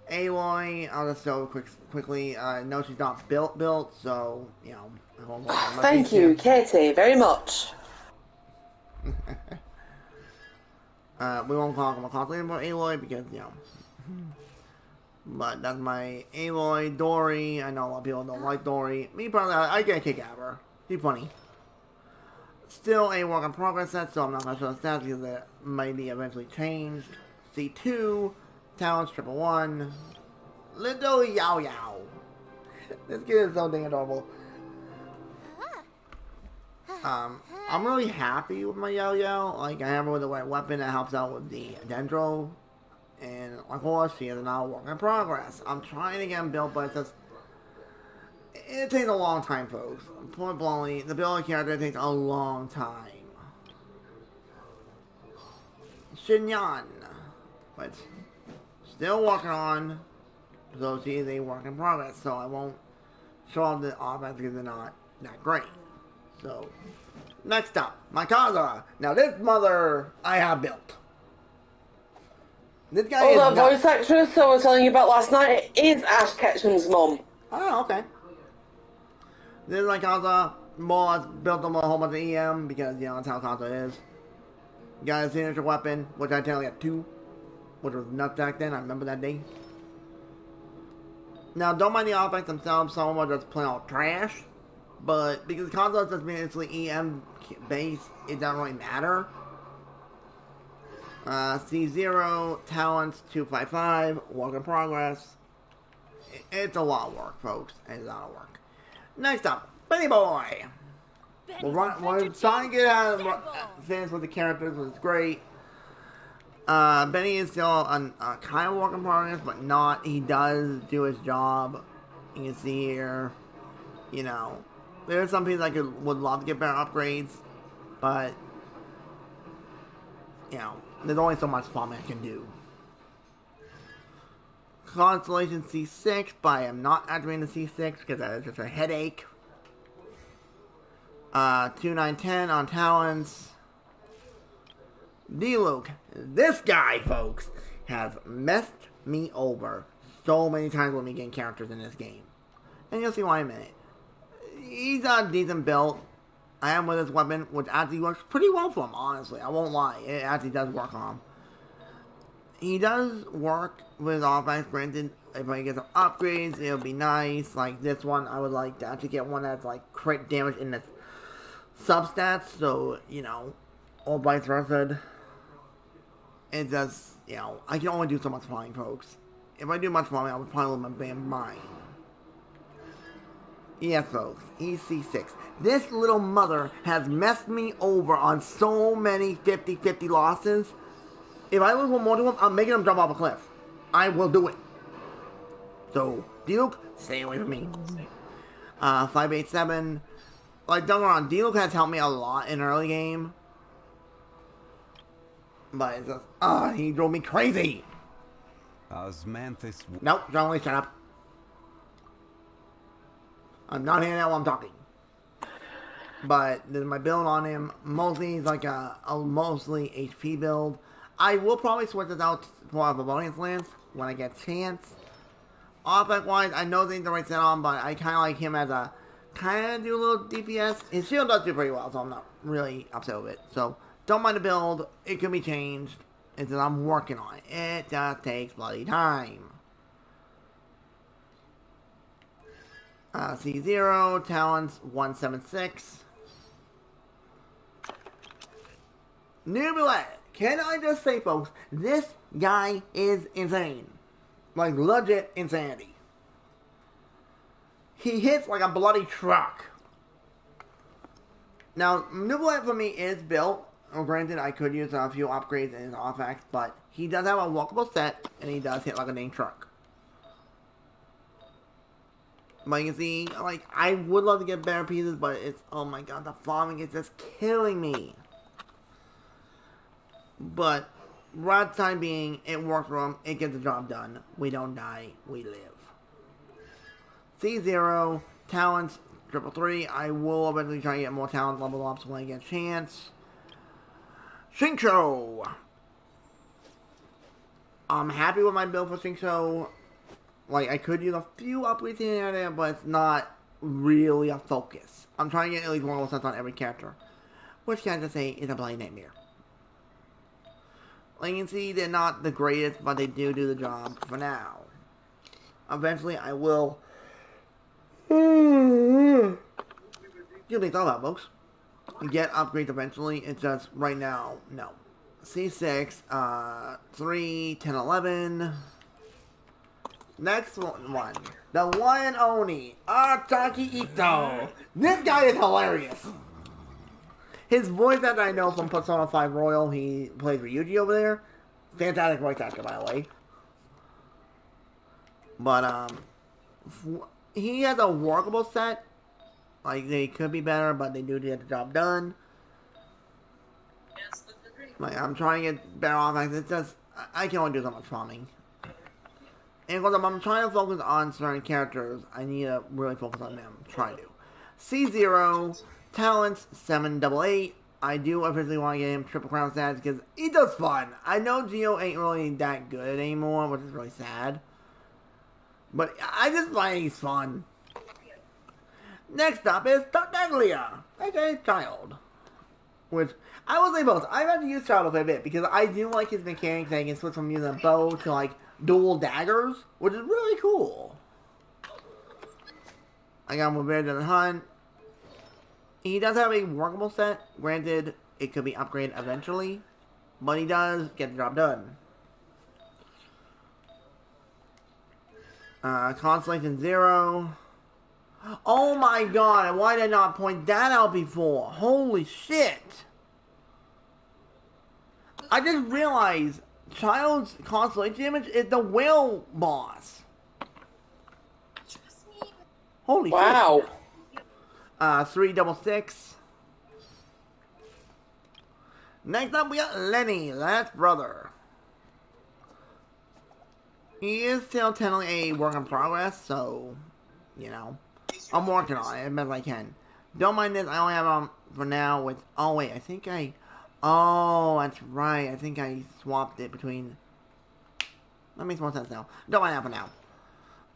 Aloy, I'll just show quickly. No, she's not built, so, you know, I won't go into much Thank you, Katie, very much. We won't talk about constantly about Aloy because, you know. But that's my Aloy, Dory. I know a lot of people don't like Dory. Me personally, I get a kick out of her. She's funny. Still a work in progress set, so I'm not going to show the stats because it might be eventually changed. C2, talents, triple one. Little Yao Yao. This kid is so dang adorable. I'm really happy with my Yao Yao. Like, I have her with the right weapon that helps out with the Dendro. And, of course, she is now a work in progress. I'm trying to get him built, but it's just... It takes a long time, folks. Point bluntly, the build character takes a long time. Shinyan. But still working on. So she is a work in progress. So I won't show off the offense because they're not that great. So, next up, my Kaza. Now this mother I have built. This guy Oh, is that not... voice actress I was telling you about last night is Ash Ketchum's mum. Oh, okay. This is my Kaza. More or less built on a whole bunch of EM because, you know, that's how Kaza is. Got a signature weapon, which I technically had 2. Which was nuts back then, I remember that day. Now, don't mind the offense themselves, some of them are just plain old trash. But because Kaza is just basically EM based, it doesn't really matter. C0, talents, 255, work in progress. It's a lot of work, folks. It's a lot of work. Next up, Benny Boy. We're trying to get out of things with the characters, which is great. Benny is still on kind of work in progress, but not. He does do his job. You can see here, you know, there are some people that would love to get better upgrades, but, you know, there's only so much farming I can do. Constellation C6, but I am not activating the C6 because that is just a headache. 2910 on talents. D-Luke, this guy, folks, has messed me over so many times with me getting characters in this game. And you'll see why in a minute. He's a decent build. I am with his weapon, which actually works pretty well for him, honestly. I won't lie. It actually does work on him. He does work with his offense. Granted, if I get some upgrades, it'll be nice. Like this one, I would like to actually get one that's like crit damage in the substats. So, you know, or vice versa. It does, you know, I can only do so much flying, folks. If I do much flying, I would probably lose my damn mind. Yes, folks, EC6. This little mother has messed me over on so many 50-50 losses. If I lose one more to him, I'm making him jump off a cliff. I will do it. So, Duke, stay away from me. 587. Like, don't get me wrong, Duke has helped me a lot in early game. But it's just, he drove me crazy. Osmanthus. Nope, John Lee, shut up. I'm not hearing that while I'm talking. But there's my build on him. Mostly he's like a mostly HP build. I will probably switch this out for a Bavonian Lance when I get a chance. Offense wise, I know they need the right set on, but I kind of like him as a kind of do a little DPS. His shield does do pretty well, so I'm not really upset with it. So don't mind the build. It can be changed. It's that I'm working on it. It just takes bloody time. C0, talents 176. Nubulet. Can I just say, folks, this guy is insane. Like, legit insanity. He hits like a bloody truck. Now, Nubulet for me is built. Granted, I could use a few upgrades in his offense, but he does have a walkable set, and he does hit like a dang truck. But you can see, like, I would love to get better pieces, but it's, oh my god, the farming is just killing me. But, right time being, it works for him, it gets the job done. We don't die, we live. C0, talents, 333. I will eventually try to get more talent level ups when I get a chance. Shincho! I'm happy with my build for Shincho. Like, I could use a few upgrades here and there, but it's not really a focus. I'm trying to get at least one sets on every character. Which, can I just say, is a bloody nightmare. Like you can see, they're not the greatest, but they do the job for now. Eventually, I will... Give me thought about, folks. get upgrades eventually. It's just right now, no. C6, 3, 10, 11. Next one. The one and only Artaki Ito. This guy is hilarious. His voice that I know from Persona 5 Royal, he plays Ryuji over there. Fantastic voice actor, by the way. But, he has a workable set. Like, they could be better, but they do get the job done. Like, I'm trying to get better off. Like, it's just, I can only do so much farming. And because I'm trying to focus on certain characters, I need to really focus on them. Try to. C0, talents, 788. I do officially want to get him triple crown stats because he does fun. I know Geo ain't really that good anymore, which is really sad. But I just find he's fun. Next up is Tartaglia, aka Child. Which, I will say both. I've had to use Child a bit because I do like his mechanics that he can switch from using a bow to like dual daggers, which is really cool. I got him with Bear the Hunt. He does have a workable set. Granted, it could be upgraded eventually, but he does get the job done. Constellation 0. Oh my god, why did I not point that out before? Holy shit! I just realized Child's constellation image is the whale boss. Holy Wow. shit. 366. Next up we got Lenny, last brother. He is still technically a work in progress, so, you know, I'm working on it as best I can. Don't mind this, I only have him for now with, oh wait, I think oh, that's right, I think I swapped it between, that makes more sense now. Don't mind that for now.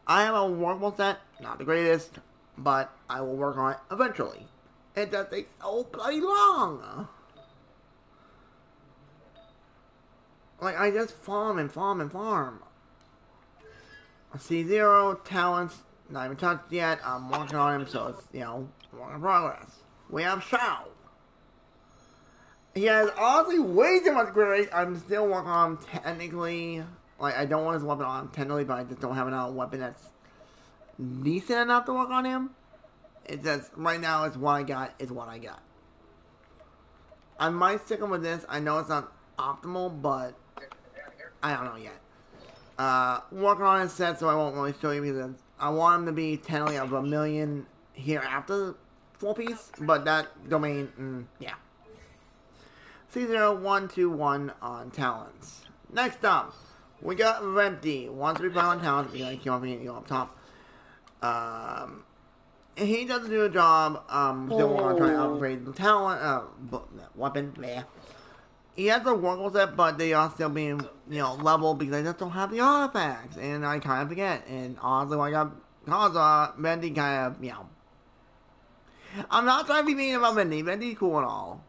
I have a workable set, not the greatest, but I will work on it eventually. It does take so bloody long. Like, I just farm and farm and farm. C0, talents, not even touched yet. I'm working on him, so it's, you know, work in progress. We have Shao. He has honestly way too much great. I'm still working on him technically. Like, I don't want his weapon on him technically, but I just don't have another weapon that's decent enough to work on him. It's just, right now, it's what I got, is what I got. I might stick him with this. I know it's not optimal, but I don't know yet. Working on his set, so I won't really show you because I want him to be technically of 1,000,000 here after 4-piece, but that domain, yeah. C0121 on talents. Next up, we got Venti. Once we find on talents, we're going to keep on go up top. He doesn't do a job. Still want to try to upgrade the talent, weapon, bleh. He has a workable set, but they are still being, you know, leveled because I just don't have the artifacts. And I kind of forget. And honestly, when I got Kaza, Venti kind of, you know. I'm not trying to be mean about Venti. Venti's cool and all.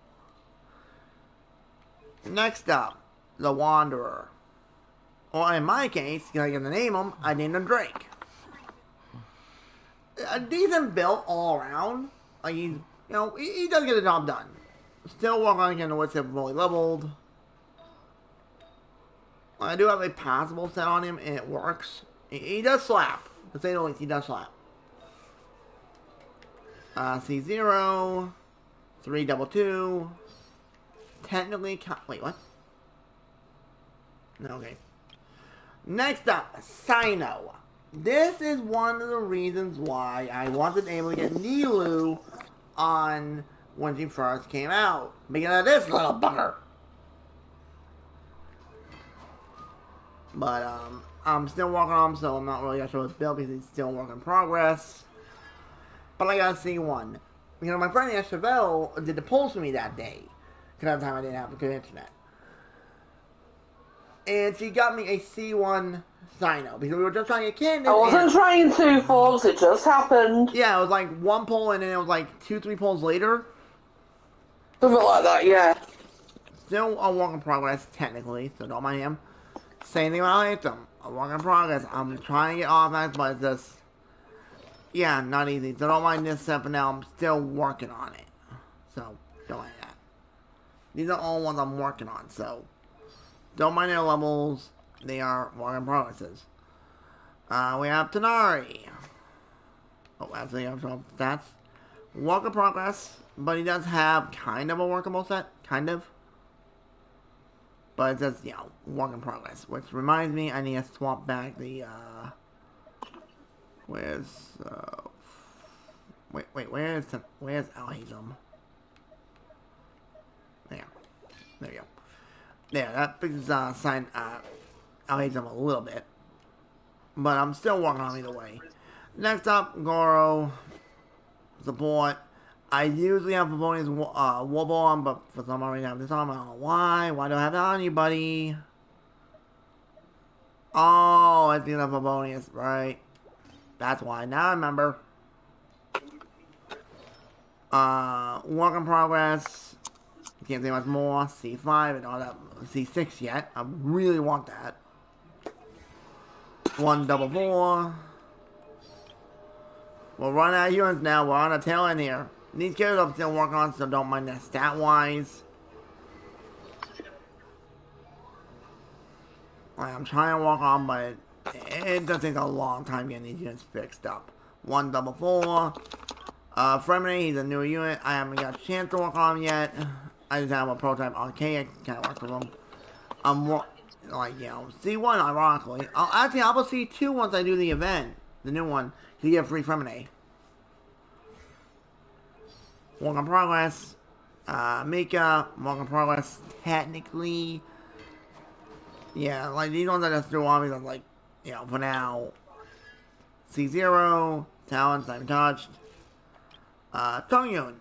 Next up, the Wanderer. Or in my case, because I get to name him, I named him Drake. A decent build all around. Like, he's, you know, he does get the job done. Still working on getting the wits fully leveled. I do have a passable set on him, and it works. He does slap. To say the least, he does slap. C0, 322. Technically, wait, what? No, okay. Next up, Sino. This is one of the reasons why I wasn't able to get Nilu on when she first came out. Because of this little bugger. But, I'm still working on him, so I'm not really sure his build because he's still a work in progress. But I got a C1. You know, my friend Ash Chevelle did the polls for me that day. Because at the time I didn't have a good internet. And she got me a C1 Sino. Because we were just trying to get candidates. I wasn't trying to, Forbes, it just happened. Yeah, it was like one poll and then it was like 2-3 polls later. Something like that, yeah. Still a work in progress, technically, so don't mind him. Same thing about Anthem. A work in progress. I'm trying to get off that, but it's just, yeah, not easy. So don't mind this set for now. I'm still working on it. So, Don't mind that. These are all ones I'm working on, so don't mind their levels. They are work in progresses. We have Tanari. Oh, actually, I'm sorry. That's work in progress, but he does have kind of a workable set, kind of. But it says, work in progress, which reminds me, I need to swap back the, where's, where's Alhazen? There we go. There, that fixes, sign, Alhazen a little bit. But I'm still working on either way. Next up, Goro. Support. I usually have Favonius Wobble on, but for some reason I have this on. I don't know why. Why do I have that on you, buddy? Oh, it's the Favonius, right? That's why. Now I remember. Work in progress. Can't say much more. C5 and all that. C6 yet. I really want that. 144. We're running out of units now. We're on a tail end here. These characters I'm still working on, so don't mind that stat-wise. I'm trying to work on, but it does take a long time getting these units fixed up. 144. Fremini, he's a new unit. I haven't got a chance to work on him yet. I just have a prototype archaic. Can't work with him. C1, ironically. I'll go C2 once I do the event. The new one. You get free Fremini. Work in progress. Mika, work in progress. Technically. Yeah, like these ones I just threw on because, like, for now. C0. Talents, I'm touched. Tongyun.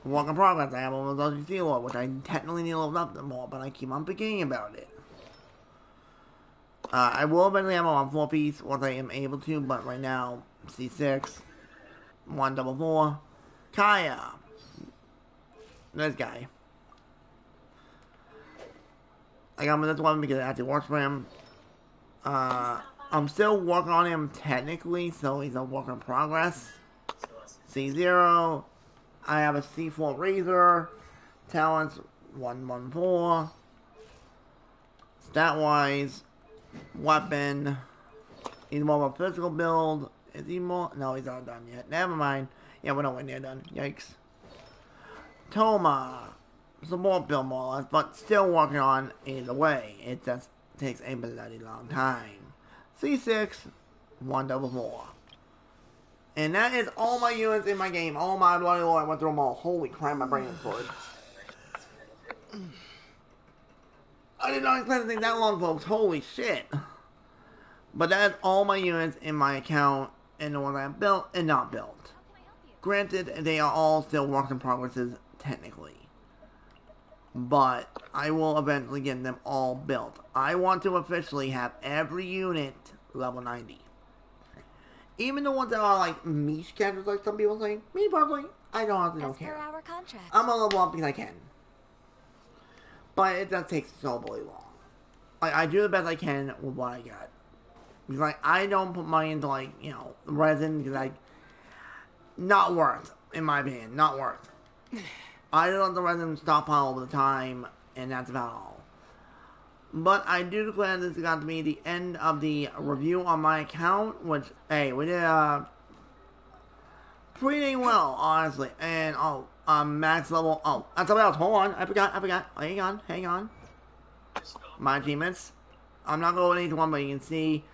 Work in progress. I have almost LGC Lord, which I technically need to level up more, but I keep on forgetting about it. I will eventually have them on 4-piece once I am able to, but right now, C6, 144, Kaya, this guy. I got him this one because it actually works for him. I'm still working on him technically, so he's a work in progress. C0, I have a C4 Razor, talents 114, stat-wise, weapon. He's more of a physical build. Is he more? No, he's not done yet. Never mind. Yeah, we're nowhere near done. Yikes. Toma. Support build more or less, but still working on either way. It just takes a bloody long time. C6, 144. And that is all my units in my game. Oh my bloody lord, I went through them all. Holy crap, my brain exploded. I did not expect to take that long, folks. Holy shit. But that's all my units in my account and the ones I have built and not built. Granted, they are all still work in progresses, technically. But I will eventually get them all built. I want to officially have every unit level 90. Even the ones that are like niche characters, like some people say. Me personally, I don't care. I'm gonna level up because I can. But it does take so bloody long. Like, I do the best I can with what I got. Because, like, I don't put money into, like, resin, because, like, not worth, in my opinion, not worth. I just let the resin stockpile over the time, and that's about all. But I do declare this got to be the end of the review on my account, which, hey, we did, pretty well, honestly. And, max level, that's something else, hold on, I forgot, hang on. My achievements. I'm not going to each one, but you can see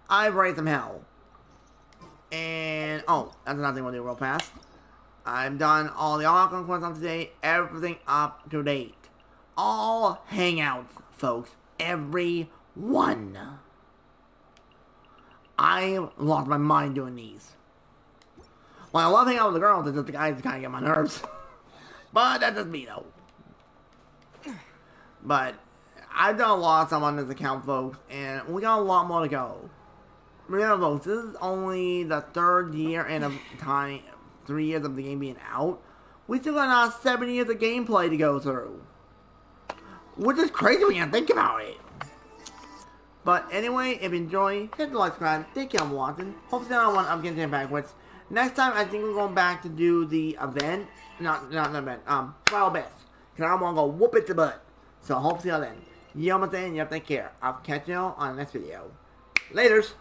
I've raised some hell. And, that's another thing we'll do real fast. I've done all the Archon quests up to date, everything up to date. All hangouts, folks. Every one. I lost my mind doing these. Well, I love hanging out with the girls, it's just the guys kind of get my nerves. But that's just me, though. But I've done a lot of stuff on this account, folks, and we got a lot more to go. Remember, folks, this is only the 3rd year and of time, 3 years of the game being out. We still got another 7 years of gameplay to go through. Which is crazy when you think about it. But anyway, if you enjoy, hit the like, subscribe, thank you for watching. Hope to see you on one of Genshin backwards. Next time, I think we're going back to do the event. Not the event. Trial best. Because I want to go whoop it to butt. So, hope to see y'all then. You know what I'm saying? Y'all take care. I'll catch y'all on the next video. Laters.